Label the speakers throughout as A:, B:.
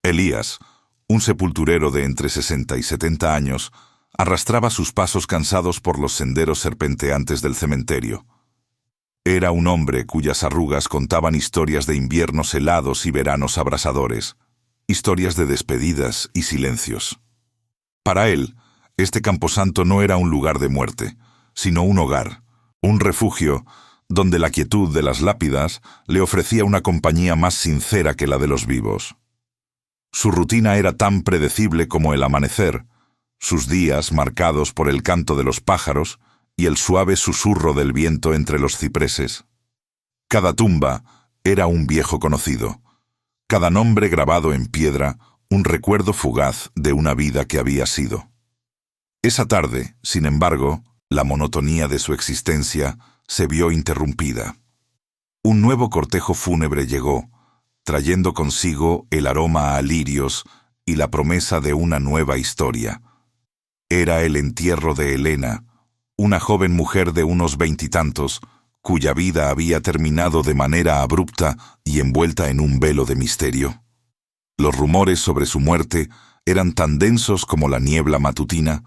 A: Elías, un sepulturero de entre 60 y 70 años, arrastraba sus pasos cansados por los senderos serpenteantes del cementerio. Era un hombre cuyas arrugas contaban historias de inviernos helados y veranos abrasadores, historias de despedidas y silencios. Para él, este camposanto no era un lugar de muerte, sino un hogar, un refugio, donde la quietud de las lápidas le ofrecía una compañía más sincera que la de los vivos. Su rutina era tan predecible como el amanecer, sus días marcados por el canto de los pájaros y el suave susurro del viento entre los cipreses. Cada tumba era un viejo conocido, cada nombre grabado en piedra, un recuerdo fugaz de una vida que había sido. Esa tarde, sin embargo, la monotonía de su existencia se vio interrumpida. Un nuevo cortejo fúnebre llegó, trayendo consigo el aroma a lirios y la promesa de una nueva historia. Era el entierro de Helena, una joven mujer de unos 20 y tantos, cuya vida había terminado de manera abrupta y envuelta en un velo de misterio. Los rumores sobre su muerte eran tan densos como la niebla matutina,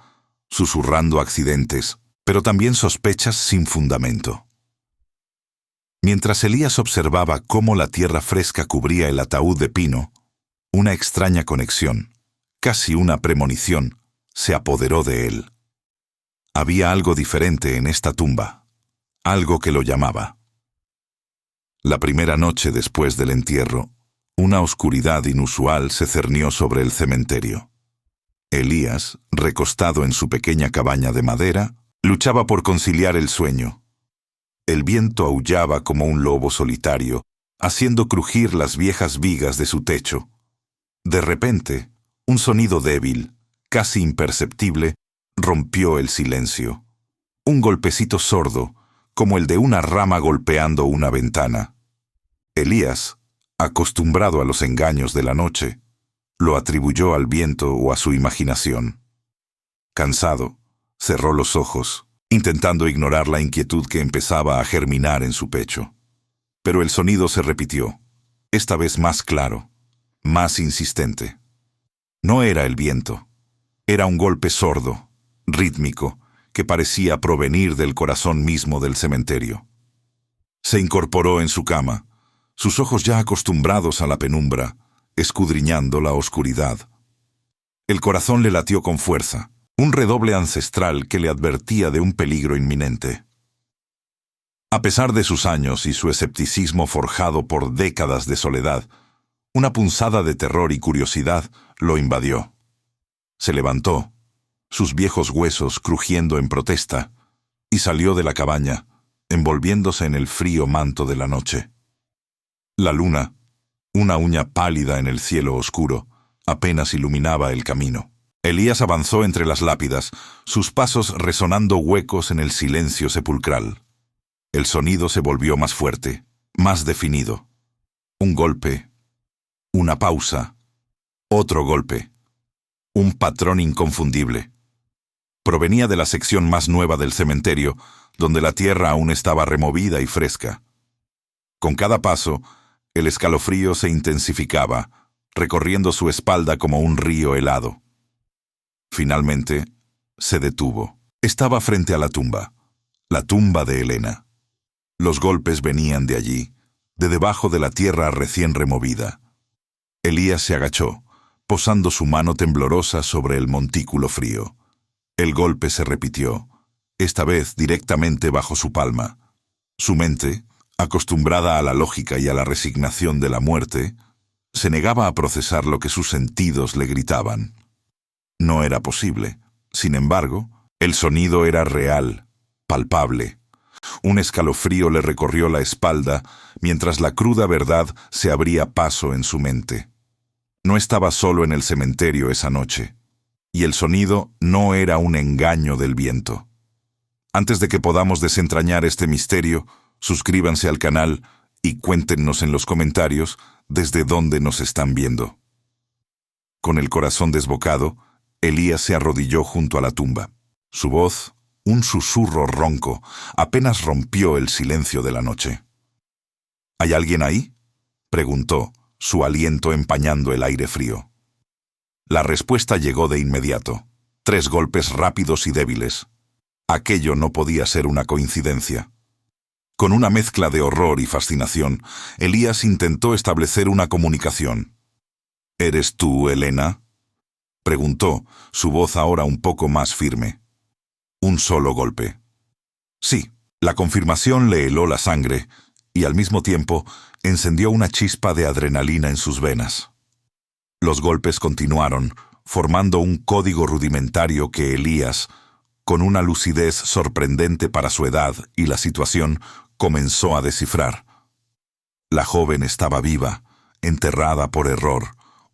A: susurrando accidentes, pero también sospechas sin fundamento. Mientras Elías observaba cómo la tierra fresca cubría el ataúd de pino, una extraña conexión, casi una premonición, se apoderó de él. Había algo diferente en esta tumba, algo que lo llamaba. La primera noche después del entierro, una oscuridad inusual se cernió sobre el cementerio. Elías, recostado en su pequeña cabaña de madera, luchaba por conciliar el sueño. El viento aullaba como un lobo solitario, haciendo crujir las viejas vigas de su techo. De repente, un sonido débil, casi imperceptible, rompió el silencio. Un golpecito sordo, como el de una rama golpeando una ventana. Elías, acostumbrado a los engaños de la noche, lo atribuyó al viento o a su imaginación. Cansado, cerró los ojos, intentando ignorar la inquietud que empezaba a germinar en su pecho. Pero el sonido se repitió, esta vez más claro, más insistente. No era el viento, era un golpe sordo, rítmico, que parecía provenir del corazón mismo del cementerio. Se incorporó en su cama, sus ojos ya acostumbrados a la penumbra, escudriñando la oscuridad. El corazón le latió con fuerza, un redoble ancestral que le advertía de un peligro inminente. A pesar de sus años y su escepticismo forjado por décadas de soledad, una punzada de terror y curiosidad lo invadió. Se levantó, sus viejos huesos crujiendo en protesta, y salió de la cabaña, envolviéndose en el frío manto de la noche. La luna, una uña pálida en el cielo oscuro, apenas iluminaba el camino. Elías avanzó entre las lápidas, sus pasos resonando huecos en el silencio sepulcral. El sonido se volvió más fuerte, más definido. Un golpe, una pausa, otro golpe. Un patrón inconfundible. Provenía de la sección más nueva del cementerio, donde la tierra aún estaba removida y fresca. Con cada paso, el escalofrío se intensificaba, recorriendo su espalda como un río helado. Finalmente, se detuvo. Estaba frente a la tumba de Helena. Los golpes venían de allí, de debajo de la tierra recién removida. Elías se agachó, posando su mano temblorosa sobre el montículo frío. El golpe se repitió, esta vez directamente bajo su palma. Su mente, acostumbrada a la lógica y a la resignación de la muerte, se negaba a procesar lo que sus sentidos le gritaban. No era posible. Sin embargo, el sonido era real, palpable. Un escalofrío le recorrió la espalda mientras la cruda verdad se abría paso en su mente. No estaba solo en el cementerio esa noche, y el sonido no era un engaño del viento. Antes de que podamos desentrañar este misterio, suscríbanse al canal y cuéntenos en los comentarios desde dónde nos están viendo. Con el corazón desbocado, Elías se arrodilló junto a la tumba. Su voz, un susurro ronco, apenas rompió el silencio de la noche. ¿Hay alguien ahí?, preguntó, su aliento empañando el aire frío. La respuesta llegó de inmediato. 3 golpes rápidos y débiles. Aquello no podía ser una coincidencia. Con una mezcla de horror y fascinación, Elías intentó establecer una comunicación. «¿Eres tú, Elena?», preguntó, su voz ahora un poco más firme. Un solo golpe. Sí, la confirmación le heló la sangre y al mismo tiempo encendió una chispa de adrenalina en sus venas. Los golpes continuaron, formando un código rudimentario que Elías, con una lucidez sorprendente para su edad y la situación, comenzó a descifrar. La joven estaba viva, enterrada por error,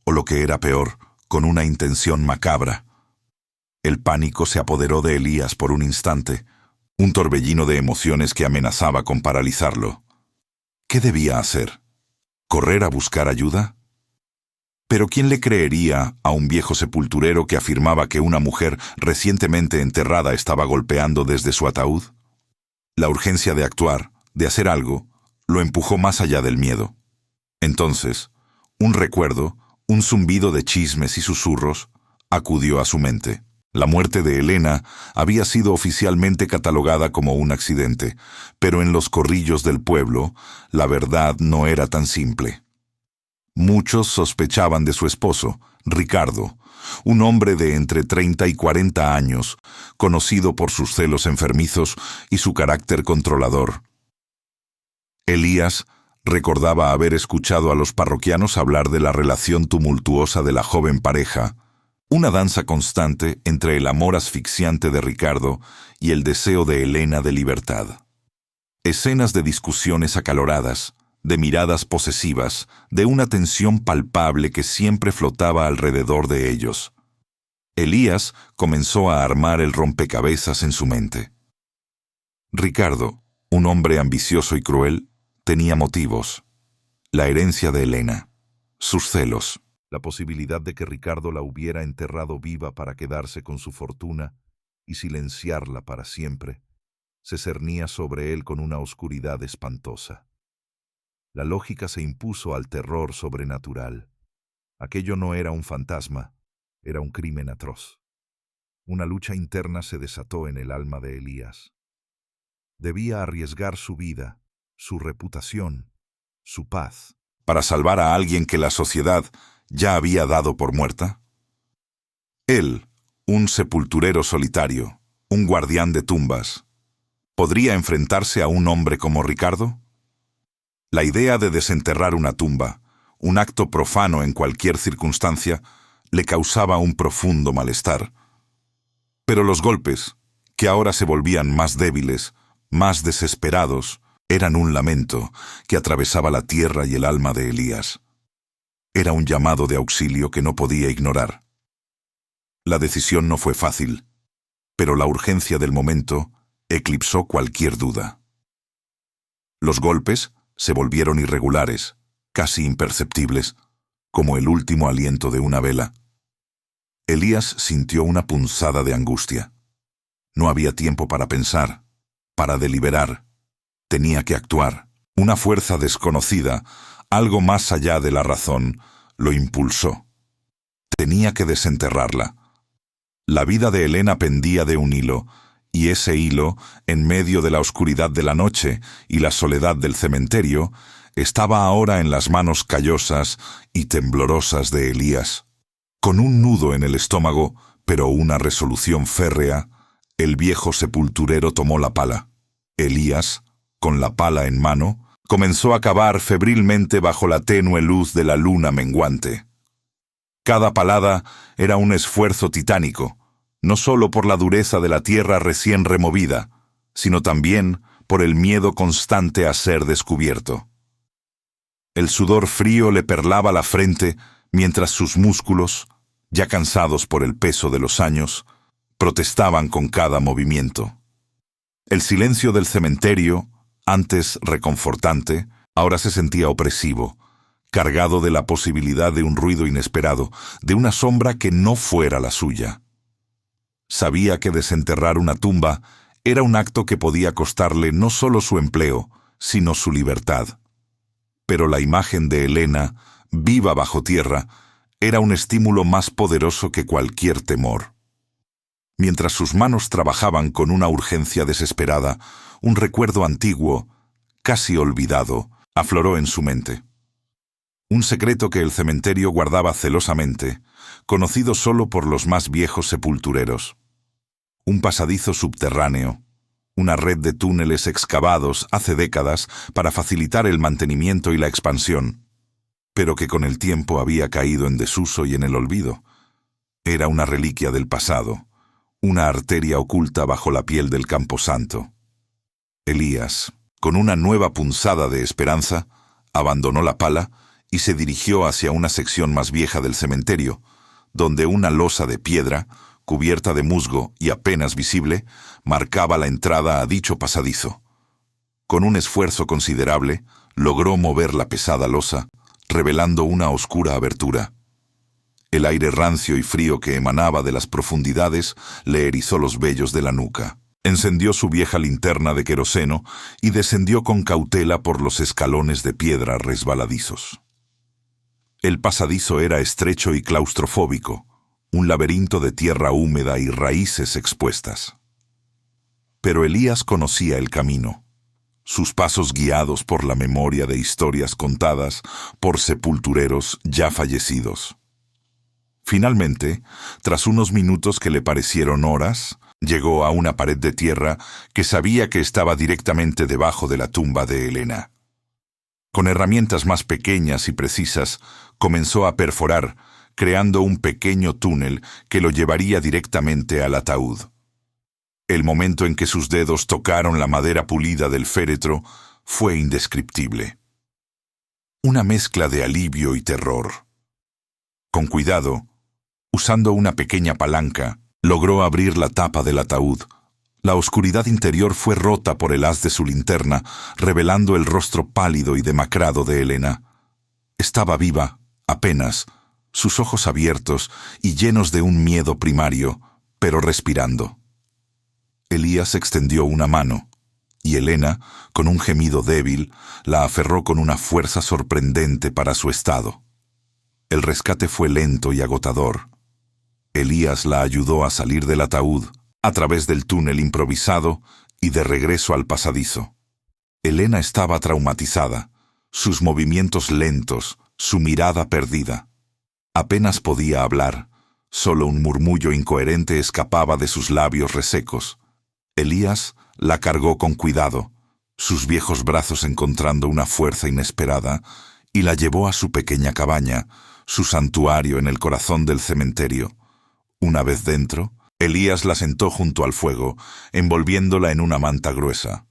A: o lo que era peor, con una intención macabra. El pánico se apoderó de Elías por un instante, un torbellino de emociones que amenazaba con paralizarlo. ¿Qué debía hacer? ¿Correr a buscar ayuda? ¿Pero quién le creería a un viejo sepulturero que afirmaba que una mujer recientemente enterrada estaba golpeando desde su ataúd? La urgencia de actuar, de hacer algo, lo empujó más allá del miedo. Entonces, un recuerdo, un zumbido de chismes y susurros, acudió a su mente. La muerte de Elena había sido oficialmente catalogada como un accidente, pero en los corrillos del pueblo, la verdad no era tan simple. Muchos sospechaban de su esposo, Ricardo, un hombre de entre 30 y 40 años, conocido por sus celos enfermizos y su carácter controlador. Elías recordaba haber escuchado a los parroquianos hablar de la relación tumultuosa de la joven pareja, una danza constante entre el amor asfixiante de Ricardo y el deseo de Elena de libertad. Escenas de discusiones acaloradas, de miradas posesivas, de una tensión palpable que siempre flotaba alrededor de ellos. Elías comenzó a armar el rompecabezas en su mente. Ricardo, un hombre ambicioso y cruel, tenía motivos. La herencia de Elena, sus celos, la posibilidad de que Ricardo la hubiera enterrado viva para quedarse con su fortuna y silenciarla para siempre, se cernía sobre él con una oscuridad espantosa. La lógica se impuso al terror sobrenatural. Aquello no era un fantasma, era un crimen atroz. Una lucha interna se desató en el alma de Elías. Debía arriesgar su vida, su reputación, su paz, para salvar a alguien que la sociedad ya había dado por muerta. Él, un sepulturero solitario, un guardián de tumbas, ¿podría enfrentarse a un hombre como Ricardo? La idea de desenterrar una tumba, un acto profano en cualquier circunstancia, le causaba un profundo malestar. Pero los golpes, que ahora se volvían más débiles, más desesperados, eran un lamento que atravesaba la tierra y el alma de Elías. Era un llamado de auxilio que no podía ignorar. La decisión no fue fácil, pero la urgencia del momento eclipsó cualquier duda. Los golpes se volvieron irregulares, casi imperceptibles, como el último aliento de una vela. Elías sintió una punzada de angustia. No había tiempo para pensar, para deliberar. Tenía que actuar. Una fuerza desconocida, algo más allá de la razón, lo impulsó. Tenía que desenterrarla. La vida de Elena pendía de un hilo, y ese hilo, en medio de la oscuridad de la noche y la soledad del cementerio, estaba ahora en las manos callosas y temblorosas de Elías. Con un nudo en el estómago, pero una resolución férrea, el viejo sepulturero tomó la pala. Elías, con la pala en mano, comenzó a cavar febrilmente bajo la tenue luz de la luna menguante. Cada palada era un esfuerzo titánico, no solo por la dureza de la tierra recién removida, sino también por el miedo constante a ser descubierto. El sudor frío le perlaba la frente mientras sus músculos, ya cansados por el peso de los años, protestaban con cada movimiento. El silencio del cementerio, antes reconfortante, ahora se sentía opresivo, cargado de la posibilidad de un ruido inesperado, de una sombra que no fuera la suya. Sabía que desenterrar una tumba era un acto que podía costarle no solo su empleo, sino su libertad. Pero la imagen de Elena, viva bajo tierra, era un estímulo más poderoso que cualquier temor. Mientras sus manos trabajaban con una urgencia desesperada, un recuerdo antiguo, casi olvidado, afloró en su mente. Un secreto que el cementerio guardaba celosamente, conocido solo por los más viejos sepultureros. Un pasadizo subterráneo, una red de túneles excavados hace décadas para facilitar el mantenimiento y la expansión, pero que con el tiempo había caído en desuso y en el olvido. Era una reliquia del pasado, una arteria oculta bajo la piel del camposanto. Elías, con una nueva punzada de esperanza, abandonó la pala y se dirigió hacia una sección más vieja del cementerio, donde una losa de piedra, cubierta de musgo y apenas visible, marcaba la entrada a dicho pasadizo. Con un esfuerzo considerable, logró mover la pesada losa, revelando una oscura abertura. El aire rancio y frío que emanaba de las profundidades le erizó los vellos de la nuca. Encendió su vieja linterna de queroseno y descendió con cautela por los escalones de piedra resbaladizos. El pasadizo era estrecho y claustrofóbico, un laberinto de tierra húmeda y raíces expuestas. Pero Elías conocía el camino, sus pasos guiados por la memoria de historias contadas por sepultureros ya fallecidos. Finalmente, tras unos minutos que le parecieron horas, llegó a una pared de tierra que sabía que estaba directamente debajo de la tumba de Helena. Con herramientas más pequeñas y precisas, comenzó a perforar, creando un pequeño túnel que lo llevaría directamente al ataúd. El momento en que sus dedos tocaron la madera pulida del féretro fue indescriptible. Una mezcla de alivio y terror. Con cuidado, usando una pequeña palanca, logró abrir la tapa del ataúd. La oscuridad interior fue rota por el haz de su linterna, revelando el rostro pálido y demacrado de Helena. Estaba viva, apenas, sus ojos abiertos y llenos de un miedo primario, pero respirando. Elías extendió una mano, y Helena, con un gemido débil, la aferró con una fuerza sorprendente para su estado. El rescate fue lento y agotador. Elías la ayudó a salir del ataúd, a través del túnel improvisado y de regreso al pasadizo. Helena estaba traumatizada, sus movimientos lentos, su mirada perdida. Apenas podía hablar, solo un murmullo incoherente escapaba de sus labios resecos. Elías la cargó con cuidado, sus viejos brazos encontrando una fuerza inesperada, y la llevó a su pequeña cabaña, su santuario en el corazón del cementerio. Una vez dentro, Elías la sentó junto al fuego, envolviéndola en una manta gruesa.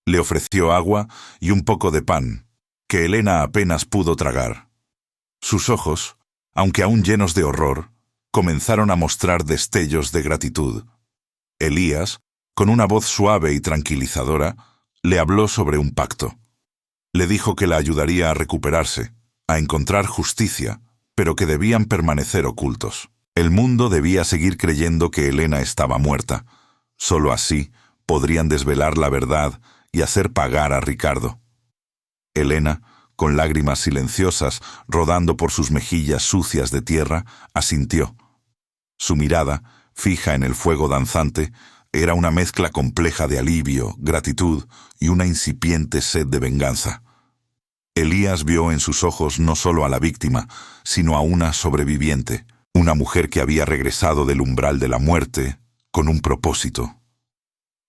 A: Le ofreció agua y un poco de pan, que Helena apenas pudo tragar. Sus ojos, aunque aún llenos de horror, comenzaron a mostrar destellos de gratitud. Elías, con una voz suave y tranquilizadora, le habló sobre un pacto. Le dijo que la ayudaría a recuperarse, a encontrar justicia, pero que debían permanecer ocultos. El mundo debía seguir creyendo que Helena estaba muerta. Solo así podrían desvelar la verdad y hacer pagar a Ricardo. Helena, con lágrimas silenciosas rodando por sus mejillas sucias de tierra, asintió. Su mirada, fija en el fuego danzante, era una mezcla compleja de alivio, gratitud y una incipiente sed de venganza. Elías vio en sus ojos no solo a la víctima, sino a una sobreviviente, una mujer que había regresado del umbral de la muerte con un propósito.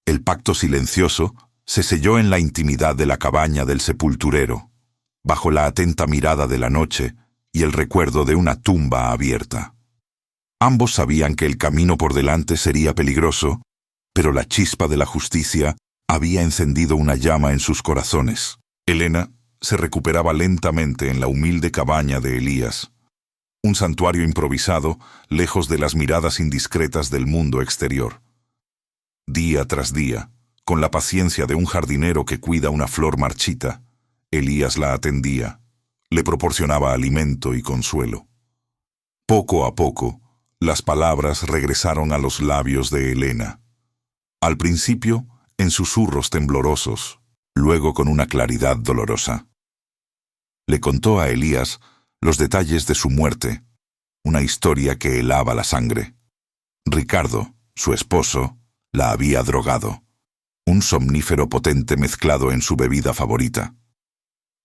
A: El pacto silencioso se selló en la intimidad de la cabaña del sepulturero, bajo la atenta mirada de la noche y el recuerdo de una tumba abierta. Ambos sabían que el camino por delante sería peligroso, pero la chispa de la justicia había encendido una llama en sus corazones. Helena se recuperaba lentamente en la humilde cabaña de Elías, un santuario improvisado, lejos de las miradas indiscretas del mundo exterior. Día tras día, con la paciencia de un jardinero que cuida una flor marchita, Elías la atendía, le proporcionaba alimento y consuelo. Poco a poco, las palabras regresaron a los labios de Helena. Al principio, en susurros temblorosos, luego con una claridad dolorosa. Le contó a Elías los detalles de su muerte, una historia que helaba la sangre. Ricardo, su esposo, la había drogado. Un somnífero potente mezclado en su bebida favorita.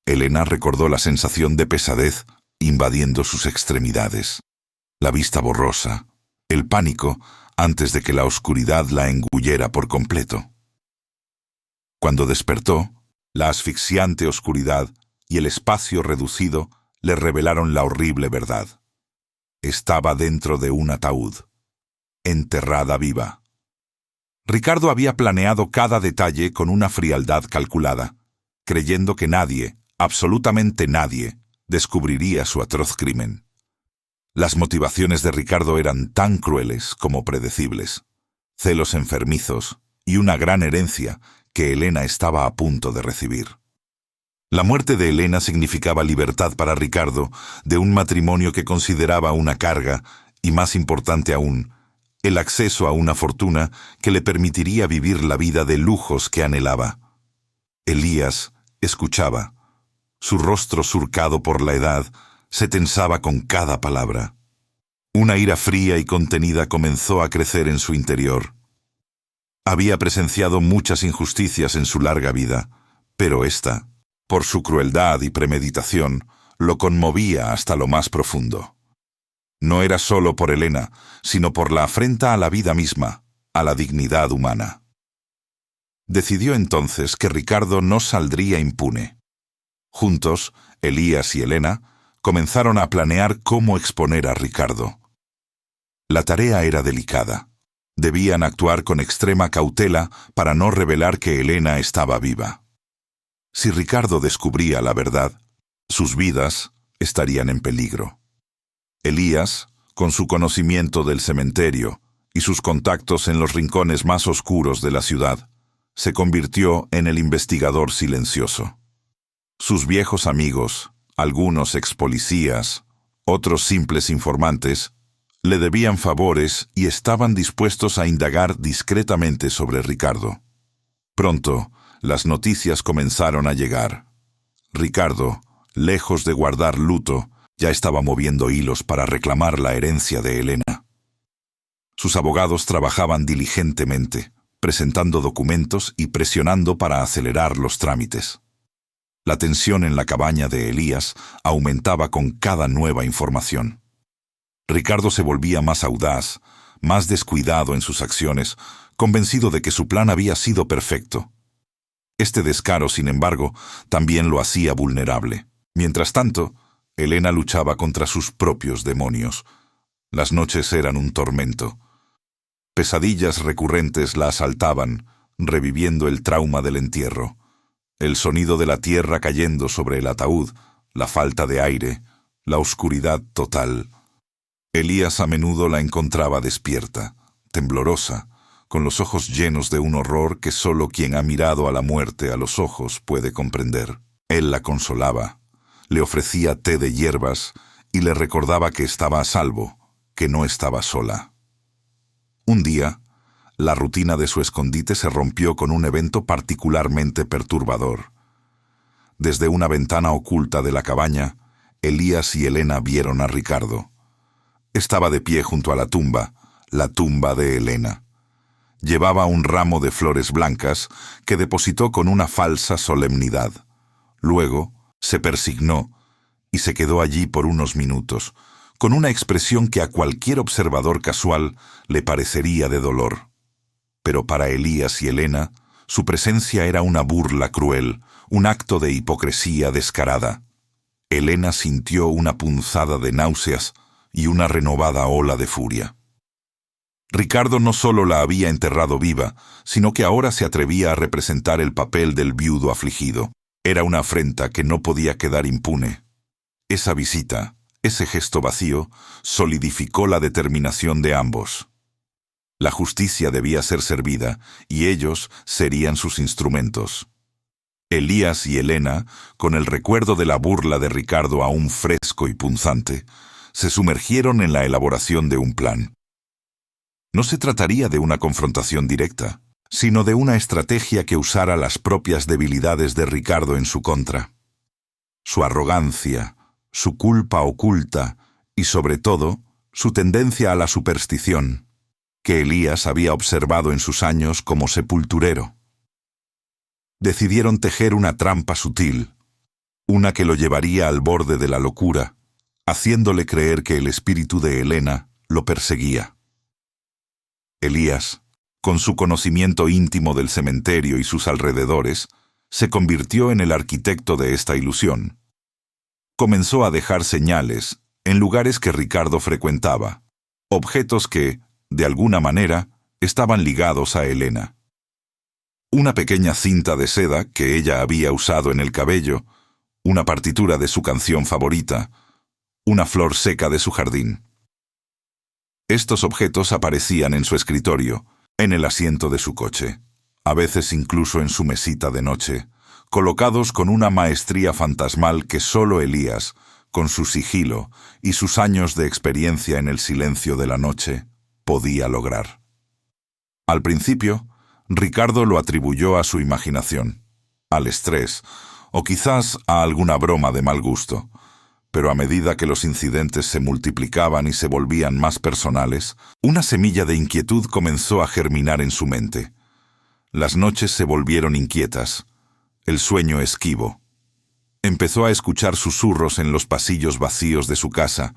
A: Elena recordó la sensación de pesadez invadiendo sus extremidades. La vista borrosa, el pánico antes de que la oscuridad la engullera por completo. Cuando despertó, la asfixiante oscuridad y el espacio reducido le revelaron la horrible verdad. Estaba dentro de un ataúd, enterrada viva. Ricardo había planeado cada detalle con una frialdad calculada, creyendo que nadie, absolutamente nadie, descubriría su atroz crimen. Las motivaciones de Ricardo eran tan crueles como predecibles. Celos enfermizos y una gran herencia que Elena estaba a punto de recibir. La muerte de Elena significaba libertad para Ricardo de un matrimonio que consideraba una carga y, más importante aún, el acceso a una fortuna que le permitiría vivir la vida de lujos que anhelaba. Elías escuchaba. Su rostro surcado por la edad se tensaba con cada palabra. Una ira fría y contenida comenzó a crecer en su interior. Había presenciado muchas injusticias en su larga vida, pero esta, por su crueldad y premeditación, lo conmovía hasta lo más profundo. No era solo por Elena, sino por la afrenta a la vida misma, a la dignidad humana. Decidió entonces que Ricardo no saldría impune. Juntos, Elías y Elena comenzaron a planear cómo exponer a Ricardo. La tarea era delicada. Debían actuar con extrema cautela para no revelar que Elena estaba viva. Si Ricardo descubría la verdad, sus vidas estarían en peligro. Elías, con su conocimiento del cementerio y sus contactos en los rincones más oscuros de la ciudad, se convirtió en el investigador silencioso. Sus viejos amigos, algunos expolicías, otros simples informantes, le debían favores y estaban dispuestos a indagar discretamente sobre Ricardo. Pronto, las noticias comenzaron a llegar. Ricardo, lejos de guardar luto, ya estaba moviendo hilos para reclamar la herencia de Elena. Sus abogados trabajaban diligentemente, presentando documentos y presionando para acelerar los trámites. La tensión en la cabaña de Elías aumentaba con cada nueva información. Ricardo se volvía más audaz, más descuidado en sus acciones, convencido de que su plan había sido perfecto. Este descaro, sin embargo, también lo hacía vulnerable. Mientras tanto, Elena luchaba contra sus propios demonios. Las noches eran un tormento. Pesadillas recurrentes la asaltaban, reviviendo el trauma del entierro. El sonido de la tierra cayendo sobre el ataúd, la falta de aire, la oscuridad total. Elías a menudo la encontraba despierta, temblorosa, con los ojos llenos de un horror que solo quien ha mirado a la muerte a los ojos puede comprender. Él la consolaba, le ofrecía té de hierbas y le recordaba que estaba a salvo, que no estaba sola. Un día, la rutina de su escondite se rompió con un evento particularmente perturbador. Desde una ventana oculta de la cabaña, Elías y Elena vieron a Ricardo. Estaba de pie junto a la tumba de Elena. Llevaba un ramo de flores blancas que depositó con una falsa solemnidad. Luego se persignó y se quedó allí por unos minutos, con una expresión que a cualquier observador casual le parecería de dolor. Pero para Elías y Elena, su presencia era una burla cruel, un acto de hipocresía descarada. Elena sintió una punzada de náuseas y una renovada ola de furia. Ricardo no solo la había enterrado viva, sino que ahora se atrevía a representar el papel del viudo afligido. Era una afrenta que no podía quedar impune. Esa visita, ese gesto vacío, solidificó la determinación de ambos. La justicia debía ser servida, y ellos serían sus instrumentos. Elías y Elena, con el recuerdo de la burla de Ricardo aún fresco y punzante, se sumergieron en la elaboración de un plan. No se trataría de una confrontación directa, sino de una estrategia que usara las propias debilidades de Ricardo en su contra. Su arrogancia, su culpa oculta y, sobre todo, su tendencia a la superstición, que Elías había observado en sus años como sepulturero. Decidieron tejer una trampa sutil, una que lo llevaría al borde de la locura, haciéndole creer que el espíritu de Helena lo perseguía. Elías, con su conocimiento íntimo del cementerio y sus alrededores, se convirtió en el arquitecto de esta ilusión. Comenzó a dejar señales en lugares que Ricardo frecuentaba, objetos que, de alguna manera, estaban ligados a Helena. Una pequeña cinta de seda que ella había usado en el cabello, una partitura de su canción favorita, una flor seca de su jardín. Estos objetos aparecían en su escritorio, en el asiento de su coche, a veces incluso en su mesita de noche, colocados con una maestría fantasmal que solo Elías, con su sigilo y sus años de experiencia en el silencio de la noche, podía lograr. Al principio, Ricardo lo atribuyó a su imaginación, al estrés, o quizás a alguna broma de mal gusto, pero a medida que los incidentes se multiplicaban y se volvían más personales, una semilla de inquietud comenzó a germinar en su mente. Las noches se volvieron inquietas, el sueño esquivo. Empezó a escuchar susurros en los pasillos vacíos de su casa,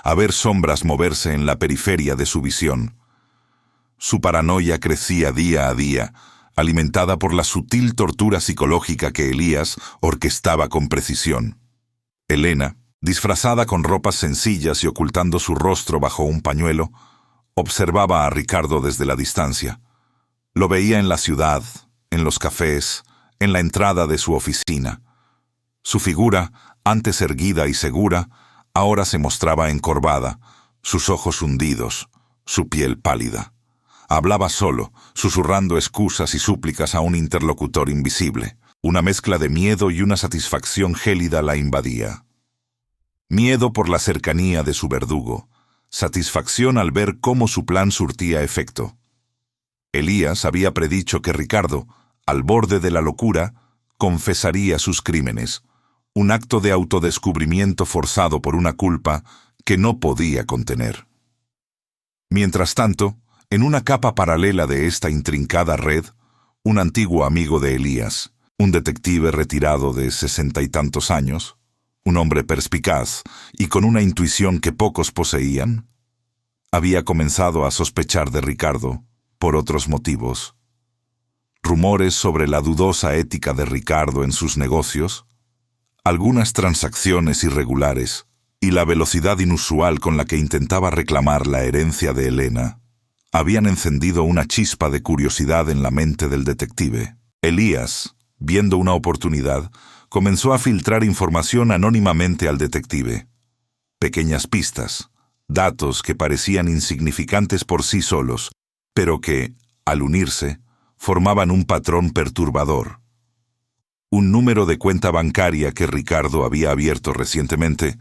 A: a ver sombras moverse en la periferia de su visión. Su paranoia crecía día a día, alimentada por la sutil tortura psicológica que Elías orquestaba con precisión. Helena, disfrazada con ropas sencillas y ocultando su rostro bajo un pañuelo, observaba a Ricardo desde la distancia. Lo veía en la ciudad, en los cafés, en la entrada de su oficina. Su figura, antes erguida y segura, ahora se mostraba encorvada, sus ojos hundidos, su piel pálida. Hablaba solo, susurrando excusas y súplicas a un interlocutor invisible. Una mezcla de miedo y una satisfacción gélida la invadía. Miedo por la cercanía de su verdugo, satisfacción al ver cómo su plan surtía efecto. Elías había predicho que Ricardo, al borde de la locura, confesaría sus crímenes, un acto de autodescubrimiento forzado por una culpa que no podía contener. Mientras tanto, en una capa paralela de esta intrincada red, un antiguo amigo de Elías, un detective retirado de 60 y tantos años, un hombre perspicaz y con una intuición que pocos poseían, había comenzado a sospechar de Ricardo por otros motivos. Rumores sobre la dudosa ética de Ricardo en sus negocios, algunas transacciones irregulares y la velocidad inusual con la que intentaba reclamar la herencia de Helena habían encendido una chispa de curiosidad en la mente del detective. Elías, viendo una oportunidad, comenzó a filtrar información anónimamente al detective. Pequeñas pistas, datos que parecían insignificantes por sí solos, pero que, al unirse, formaban un patrón perturbador. Un número de cuenta bancaria que Ricardo había abierto recientemente,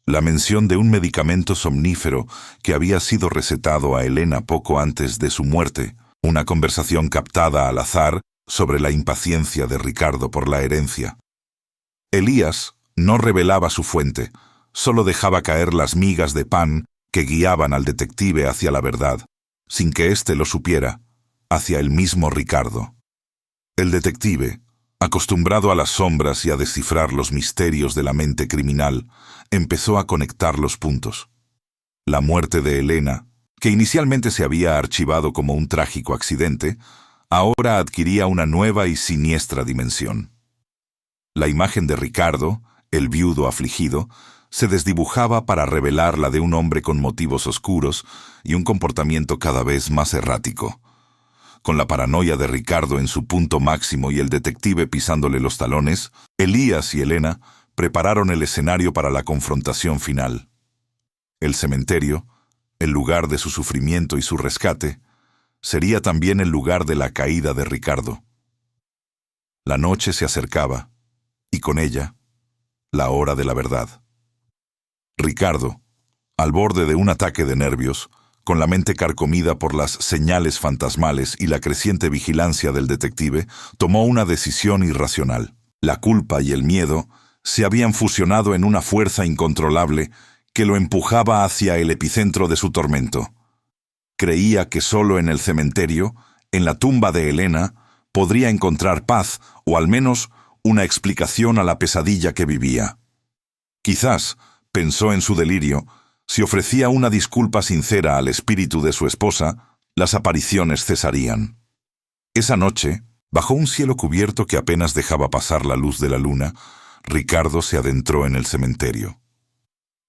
A: la mención de un medicamento somnífero que había sido recetado a Helena poco antes de su muerte, una conversación captada al azar sobre la impaciencia de Ricardo por la herencia. Elías no revelaba su fuente, solo dejaba caer las migas de pan que guiaban al detective hacia la verdad, sin que éste lo supiera, hacia el mismo Ricardo. El detective, acostumbrado a las sombras y a descifrar los misterios de la mente criminal, empezó a conectar los puntos. La muerte de Helena, que inicialmente se había archivado como un trágico accidente, ahora adquiría una nueva y siniestra dimensión. La imagen de Ricardo, el viudo afligido, se desdibujaba para revelar la de un hombre con motivos oscuros y un comportamiento cada vez más errático. Con la paranoia de Ricardo en su punto máximo y el detective pisándole los talones, Elías y Helena prepararon el escenario para la confrontación final. El cementerio, el lugar de su sufrimiento y su rescate, sería también el lugar de la caída de Ricardo. La noche se acercaba, y con ella, la hora de la verdad. Ricardo, al borde de un ataque de nervios, con la mente carcomida por las señales fantasmales y la creciente vigilancia del detective, tomó una decisión irracional. La culpa y el miedo se habían fusionado en una fuerza incontrolable que lo empujaba hacia el epicentro de su tormento. Creía que solo en el cementerio, en la tumba de Elena, podría encontrar paz o al menos una explicación a la pesadilla que vivía. Quizás, pensó en su delirio, si ofrecía una disculpa sincera al espíritu de su esposa, las apariciones cesarían. Esa noche, bajo un cielo cubierto que apenas dejaba pasar la luz de la luna, Ricardo se adentró en el cementerio.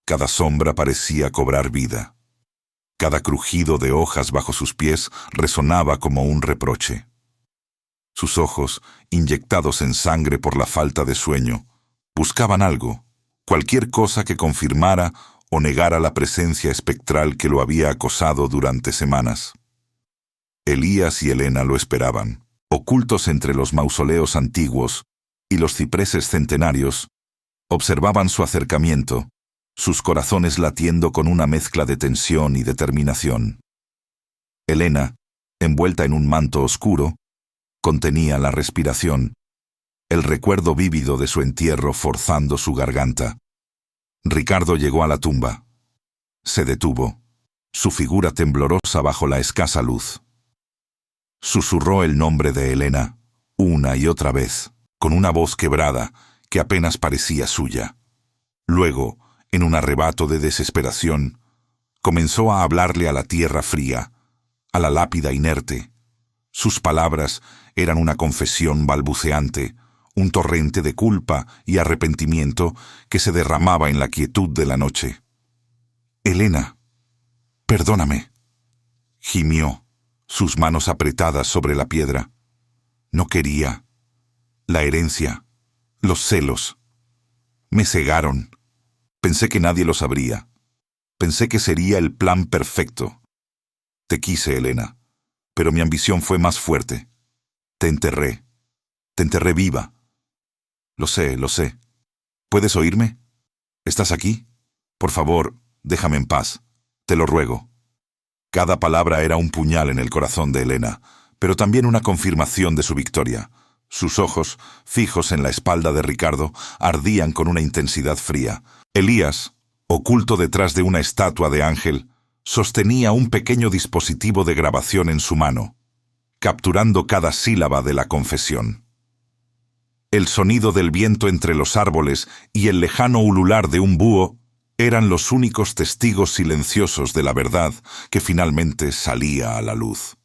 A: Cada sombra parecía cobrar vida. Cada crujido de hojas bajo sus pies resonaba como un reproche. Sus ojos, inyectados en sangre por la falta de sueño, buscaban algo, cualquier cosa que confirmara o negara la presencia espectral que lo había acosado durante semanas. Elías y Elena lo esperaban, ocultos entre los mausoleos antiguos y los cipreses centenarios, observaban su acercamiento, sus corazones latiendo con una mezcla de tensión y determinación. Elena, envuelta en un manto oscuro, contenía la respiración, el recuerdo vívido de su entierro forzando su garganta. Ricardo llegó a la tumba. Se detuvo, su figura temblorosa bajo la escasa luz. Susurró el nombre de Elena, una y otra vez, con una voz quebrada que apenas parecía suya. Luego, en un arrebato de desesperación, comenzó a hablarle a la tierra fría, a la lápida inerte. Sus palabras eran una confesión balbuceante, un torrente de culpa y arrepentimiento que se derramaba en la quietud de la noche. «Elena, perdóname», gimió, sus manos apretadas sobre la piedra. «No quería. La herencia, los celos. Me cegaron. Pensé que nadie lo sabría. Pensé que sería el plan perfecto. Te quise, Elena, pero mi ambición fue más fuerte. Te enterré viva. Lo sé. ¿Puedes oírme? ¿Estás aquí? Por favor, déjame en paz. Te lo ruego». Cada palabra era un puñal en el corazón de Elena, pero también una confirmación de su victoria. Sus ojos, fijos en la espalda de Ricardo, ardían con una intensidad fría. Elías, oculto detrás de una estatua de ángel, sostenía un pequeño dispositivo de grabación en su mano, capturando cada sílaba de la confesión. El sonido del viento entre los árboles y el lejano ulular de un búho eran los únicos testigos silenciosos de la verdad que finalmente salía a la luz.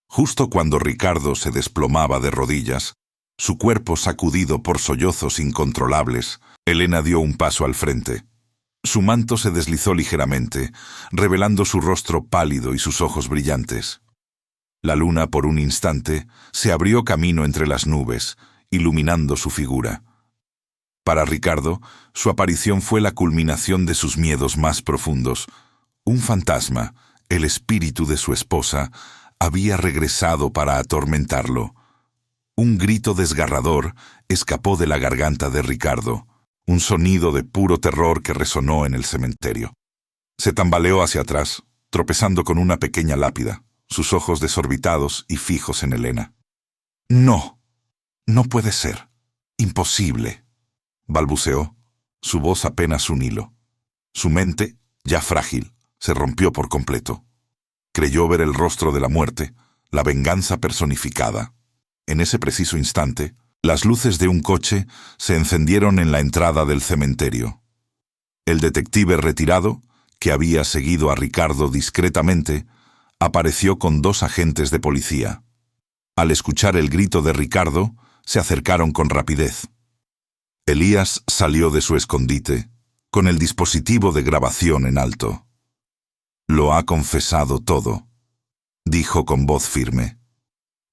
A: Justo cuando Ricardo se desplomaba de rodillas, su cuerpo sacudido por sollozos incontrolables, Elena dio un paso al frente. Su manto se deslizó ligeramente, revelando su rostro pálido y sus ojos brillantes. La luna, por un instante, se abrió camino entre las nubes, iluminando su figura. Para Ricardo, su aparición fue la culminación de sus miedos más profundos. Un fantasma, el espíritu de su esposa, había regresado para atormentarlo. Un grito desgarrador escapó de la garganta de Ricardo, un sonido de puro terror que resonó en el cementerio. Se tambaleó hacia atrás, tropezando con una pequeña lápida, sus ojos desorbitados y fijos en Elena. «No, no puede ser. Imposible», balbuceó, su voz apenas un hilo. Su mente, ya frágil, se rompió por completo. Creyó ver el rostro de la muerte, la venganza personificada. En ese preciso instante, las luces de un coche se encendieron en la entrada del cementerio. El detective retirado, que había seguido a Ricardo discretamente, apareció con 2 agentes de policía. Al escuchar el grito de Ricardo, se acercaron con rapidez. Elías salió de su escondite, con el dispositivo de grabación en alto. «Lo ha confesado todo», dijo con voz firme.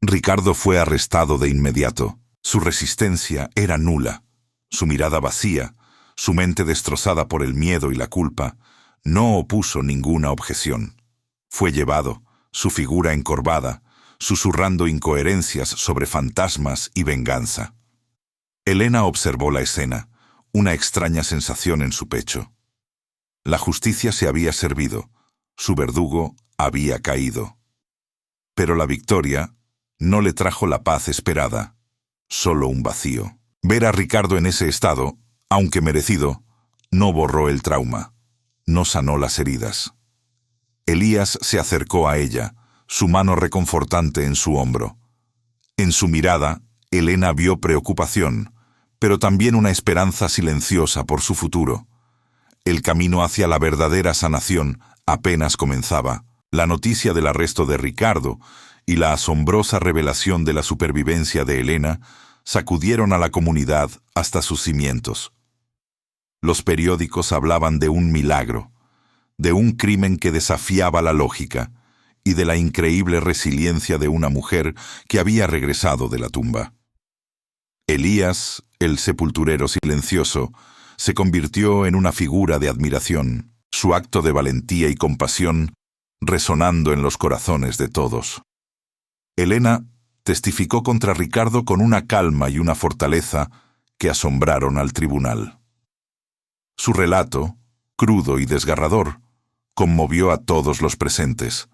A: Ricardo fue arrestado de inmediato. Su resistencia era nula. Su mirada vacía, su mente destrozada por el miedo y la culpa, no opuso ninguna objeción. Fue llevado, su figura encorvada, susurrando incoherencias sobre fantasmas y venganza. Elena observó la escena, una extraña sensación en su pecho. La justicia se había servido, su verdugo había caído. Pero la victoria no le trajo la paz esperada, solo un vacío. Ver a Ricardo en ese estado, aunque merecido, no borró el trauma. no sanó las heridas. Elías se acercó a ella, su mano reconfortante en su hombro. En su mirada, Elena vio preocupación, pero también una esperanza silenciosa por su futuro. El camino hacia la verdadera sanación apenas comenzaba. La noticia del arresto de Ricardo y la asombrosa revelación de la supervivencia de Elena sacudieron a la comunidad hasta sus cimientos. Los periódicos hablaban de un milagro, de un crimen que desafiaba la lógica y de la increíble resiliencia de una mujer que había regresado de la tumba. Elías, el sepulturero silencioso, se convirtió en una figura de admiración, su acto de valentía y compasión resonando en los corazones de todos. Elena testificó contra Ricardo con una calma y una fortaleza que asombraron al tribunal. Su relato, crudo y desgarrador, conmovió a todos los presentes,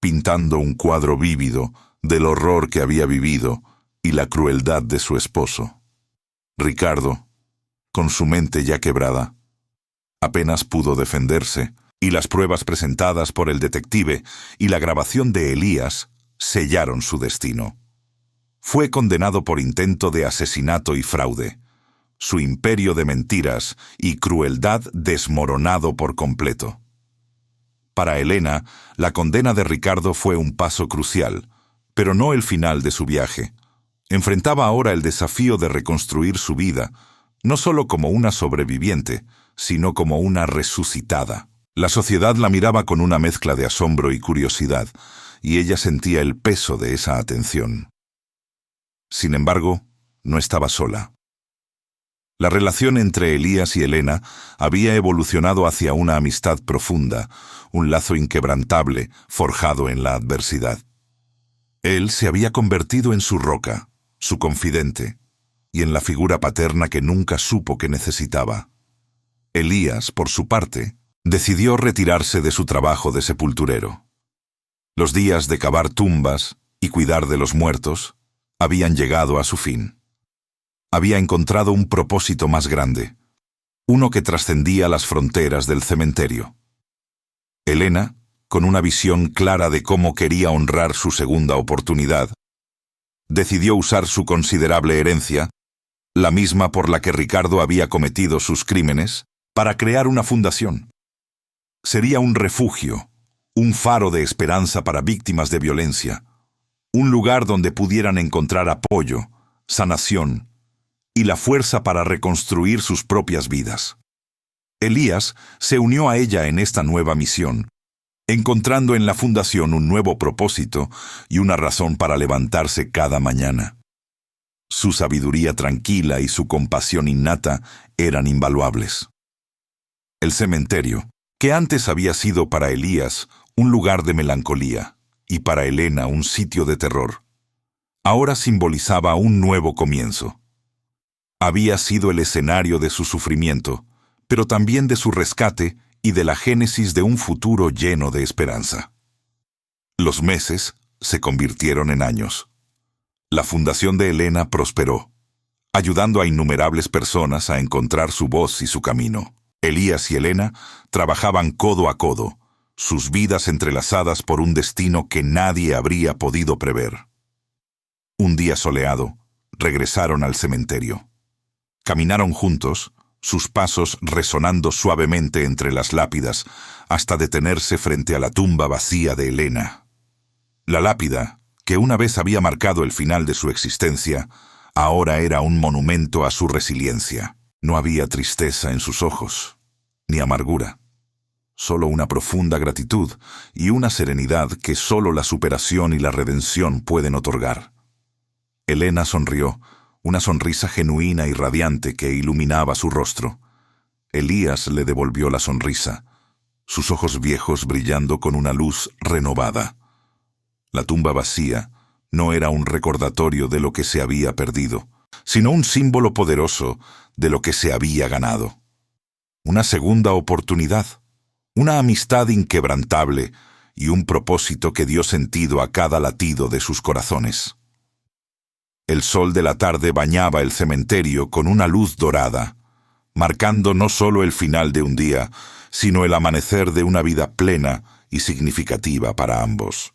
A: pintando un cuadro vívido del horror que había vivido y la crueldad de su esposo. Ricardo, con su mente ya quebrada, apenas pudo defenderse, y las pruebas presentadas por el detective y la grabación de Elías sellaron su destino. Fue condenado por intento de asesinato y fraude, su imperio de mentiras y crueldad desmoronado por completo. Para Elena, la condena de Ricardo fue un paso crucial, pero no el final de su viaje. Enfrentaba ahora el desafío de reconstruir su vida, no solo como una sobreviviente, sino como una resucitada. La sociedad la miraba con una mezcla de asombro y curiosidad, y ella sentía el peso de esa atención. Sin embargo, no estaba sola. La relación entre Elías y Elena había evolucionado hacia una amistad profunda, un lazo inquebrantable forjado en la adversidad. Él se había convertido en su roca, su confidente, y en la figura paterna que nunca supo que necesitaba. Elías, por su parte, decidió retirarse de su trabajo de sepulturero. Los días de cavar tumbas y cuidar de los muertos habían llegado a su fin. Había encontrado un propósito más grande, uno que trascendía las fronteras del cementerio. Elena, con una visión clara de cómo quería honrar su segunda oportunidad, decidió usar su considerable herencia, la misma por la que Ricardo había cometido sus crímenes, para crear una fundación. Sería un refugio, un faro de esperanza para víctimas de violencia, un lugar donde pudieran encontrar apoyo, sanación y la fuerza para reconstruir sus propias vidas. Elías se unió a ella en esta nueva misión, encontrando en la fundación un nuevo propósito y una razón para levantarse cada mañana. Su sabiduría tranquila y su compasión innata eran invaluables. El cementerio, que antes había sido para Elías un lugar de melancolía y para Elena un sitio de terror, ahora simbolizaba un nuevo comienzo. Había sido el escenario de su sufrimiento, pero también de su rescate y de la génesis de un futuro lleno de esperanza. Los meses se convirtieron en años. La fundación de Elena prosperó, ayudando a innumerables personas a encontrar su voz y su camino. Elías y Elena trabajaban codo a codo, sus vidas entrelazadas por un destino que nadie habría podido prever. Un día soleado, regresaron al cementerio. Caminaron juntos, sus pasos resonando suavemente entre las lápidas, hasta detenerse frente a la tumba vacía de Elena. La lápida, que una vez había marcado el final de su existencia, ahora era un monumento a su resiliencia. No había tristeza en sus ojos, ni amargura, solo una profunda gratitud y una serenidad que solo la superación y la redención pueden otorgar. Elena sonrió, una sonrisa genuina y radiante que iluminaba su rostro. Elías le devolvió la sonrisa, sus ojos viejos brillando con una luz renovada. La tumba vacía no era un recordatorio de lo que se había perdido, sino un símbolo poderoso de lo que se había ganado. Una segunda oportunidad, una amistad inquebrantable y un propósito que dio sentido a cada latido de sus corazones. El sol de la tarde bañaba el cementerio con una luz dorada, marcando no solo el final de un día, sino el amanecer de una vida plena y significativa para ambos.